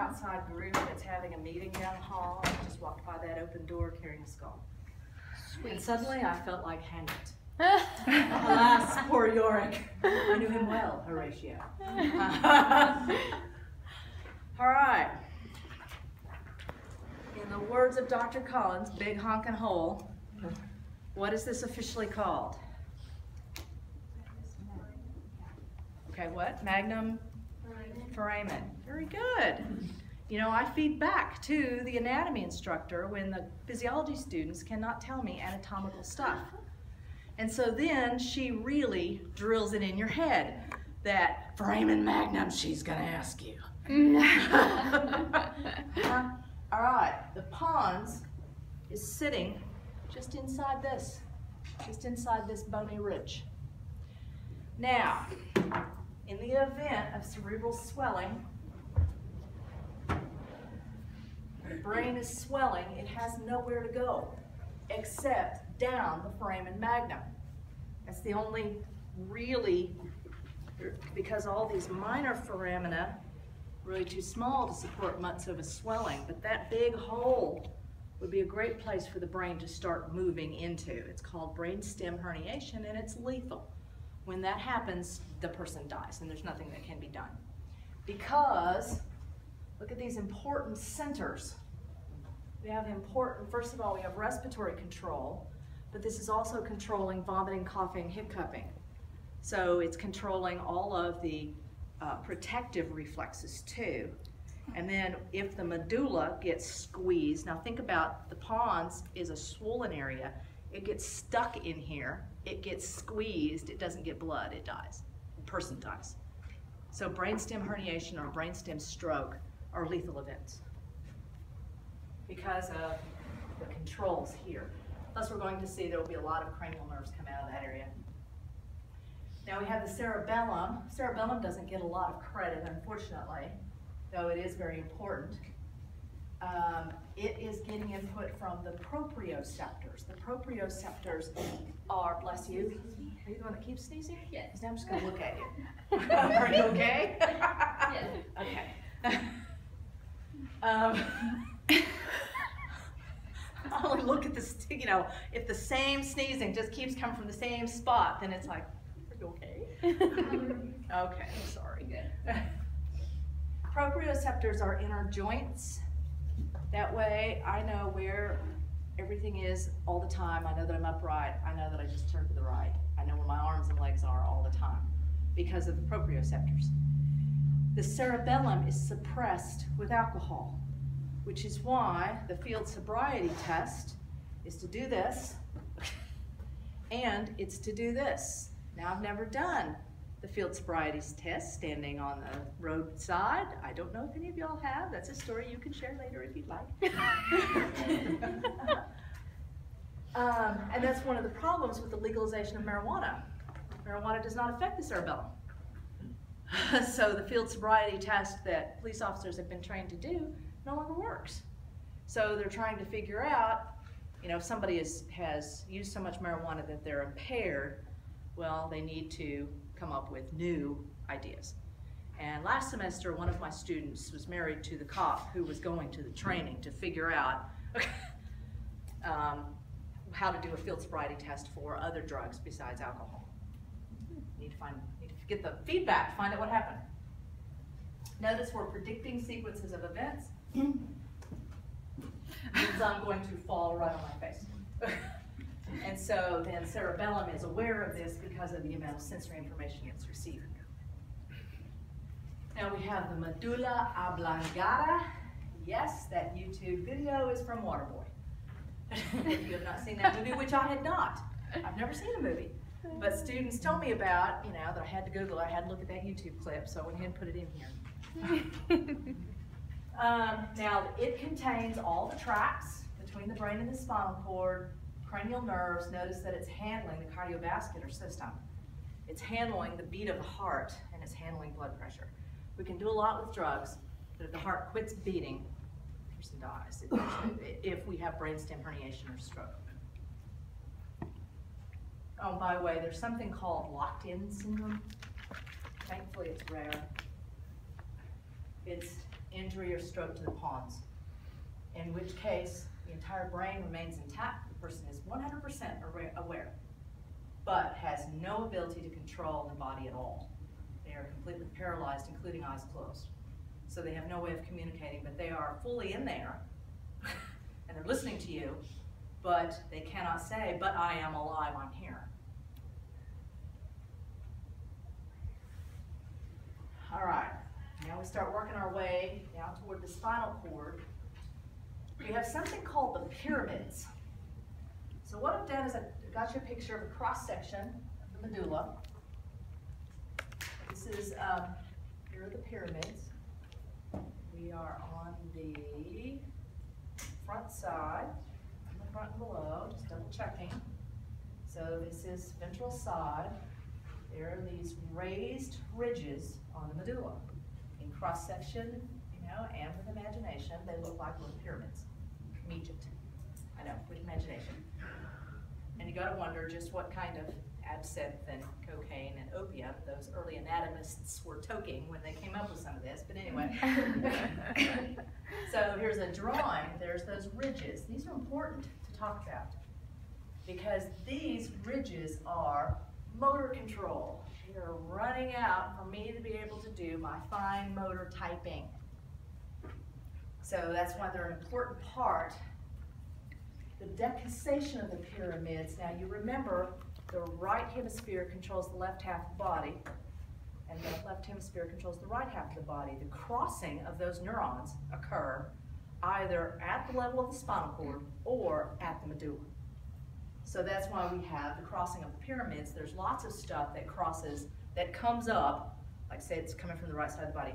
outside group that's having a meeting down the hall. I just walked by that open door carrying a skull. Sweet. And suddenly I felt like Hamlet. Alas, poor Yorick. I knew him well, Horatio. All right. In the words of Dr. Collins, big honkin' hole, what is this officially called? Okay, what? Magnum foramen. Very good. You know, I feed back to the anatomy instructor when the physiology students cannot tell me anatomical stuff. And so then she really drills it in your head that foramen magnum she's gonna ask you. All right, the pons is sitting just inside this bony ridge. Now, in the event of cerebral swelling, the brain is swelling, it has nowhere to go except down the foramen magnum. That's the only really, because all these minor foramina really too small to support much of a swelling, but that big hole would be a great place for the brain to start moving into. It's called brainstem herniation, and it's lethal. When that happens, the person dies, and there's nothing that can be done. Because, look at these important centers. We have important, first of all, we have respiratory control, but this is also controlling vomiting, coughing, hiccuping. So it's controlling all of the protective reflexes too. And then if the medulla gets squeezed, now think about the pons is a swollen area. It gets stuck in here, it gets squeezed, it doesn't get blood, it dies. The person dies. So brainstem herniation or brainstem stroke are lethal events because of the controls here. Plus we're going to see there will be a lot of cranial nerves come out of that area. Now we have the cerebellum. Cerebellum doesn't get a lot of credit, unfortunately, though it is very important. It is getting input from the proprioceptors. The proprioceptors are, bless you, are you the one that keeps sneezing? Yes. I'm just going to look at you. Are you okay? Yes. Okay. I only look at this, you know, if the same sneezing just keeps coming from the same spot, then it's like, are you okay? Okay, I'm sorry. Proprioceptors are in our joints. That way I know where everything is all the time. I know that I'm upright. I know that I just turned to the right. I know where my arms and legs are all the time because of the proprioceptors. The cerebellum is suppressed with alcohol, which is why the field sobriety test is to do this and it's to do this. Now I've never done the field sobriety test standing on the roadside. I don't know if any of y'all have. That's a story you can share later if you'd like. And that's one of the problems with the legalization of marijuana. Marijuana does not affect the cerebellum. So the field sobriety test that police officers have been trained to do no longer works. So they're trying to figure out, you know, if somebody has used so much marijuana that they're impaired, well, they need to come up with new ideas. And last semester, one of my students was married to the cop who was going to the training to figure out how to do a field sobriety test for other drugs besides alcohol. Need to get the feedback, find out what happened. Notice we're predicting sequences of events. Means I'm going to fall right on my face. And so then cerebellum is aware of this because of the amount of sensory information it's receiving. Now we have the medulla oblongata. Yes, that YouTube video is from Waterboy. If you have not seen that movie, which I had not. I've never seen a movie. But students told me about, you know, that I had to Google, I had to look at that YouTube clip, so I went ahead and put it in here. Now, it contains all the tracts between the brain and the spinal cord, cranial nerves. Notice that it's handling the cardiovascular system. It's handling the beat of the heart, and it's handling blood pressure. We can do a lot with drugs, but if the heart quits beating, the person dies if we have brainstem herniation or stroke. Oh, by the way, there's something called locked-in syndrome. Thankfully, it's rare. It's injury or stroke to the pons, in which case the entire brain remains intact. The person is 100% aware, but has no ability to control the body at all. They are completely paralyzed, including eyes closed. So they have no way of communicating, but they are fully in there, and they're listening to you, but they cannot say, but I am alive, I'm here. All right, now we start working our way down toward the spinal cord. We have something called the pyramids. So what I've done is I've got you a picture of a cross-section of the medulla. This is, here are the pyramids. We are on the front side, on the front and below, just double checking. So this is ventral side. There are these raised ridges on the medulla. In cross-section, you know, and with imagination, they look like little pyramids from Egypt. I know, with imagination. And you gotta wonder just what kind of absinthe and cocaine and opium those early anatomists were toking when they came up with some of this, but anyway. So here's a drawing, there's those ridges. These are important to talk about because these ridges are motor control. They're running out for me to be able to do my fine motor typing. So that's why they're an important part. The decussation of the pyramids, now you remember the right hemisphere controls the left half of the body, and the left hemisphere controls the right half of the body. The crossing of those neurons occur either at the level of the spinal cord or at the medulla. So that's why we have the crossing of the pyramids. There's lots of stuff that crosses, that comes up, like say it's coming from the right side of the body.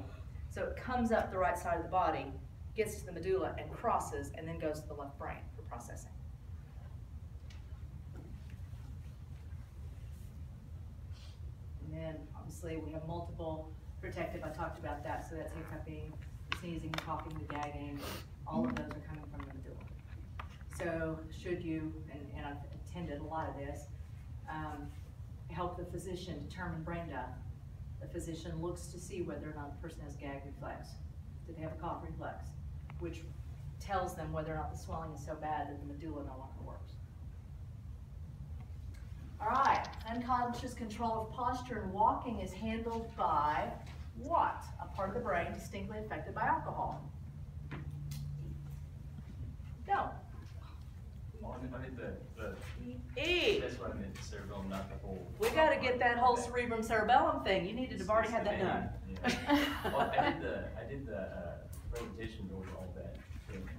So it comes up the right side of the body, gets to the medulla and crosses, and then goes to the left brain for processing. And then obviously we have multiple protective, I talked about that, so that's hiccuping, sneezing, coughing, the gagging, all of those are coming from the medulla. So should you, and I've attended a lot of this, help the physician determine brain death, the physician looks to see whether or not the person has gag reflex. Do they have a cough reflex? Which tells them whether or not the swelling is so bad that the medulla no longer works. All right, unconscious control of posture and walking is handled by what? A part of the brain distinctly affected by alcohol. No. Well, I meant the E. that's what I meant, the cerebellum, not the whole. We got to get that whole cerebrum cerebellum thing. You needed to have already had that done. Yeah. Well, I did the presentation over all that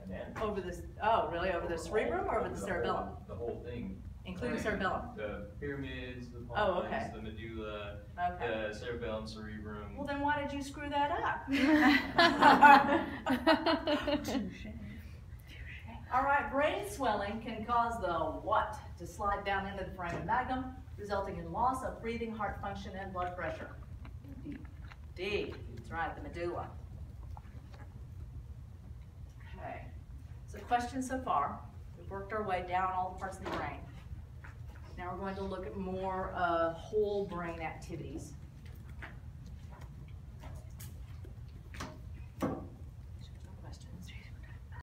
anatomy. Over this, oh, really? Over the cerebrum or over the cerebellum? The whole thing. Including cerebellum? The pyramids, the pons, Oh, okay. the medulla, Okay. the cerebellum, cerebrum. Well, then why did you screw that up? All right, brain swelling can cause the what? To slide down into the foramen magnum, resulting in loss of breathing, heart function, and blood pressure. D. That's right, the medulla. Okay, so questions so far. We've worked our way down all the parts of the brain. Now we're going to look at more whole brain activities.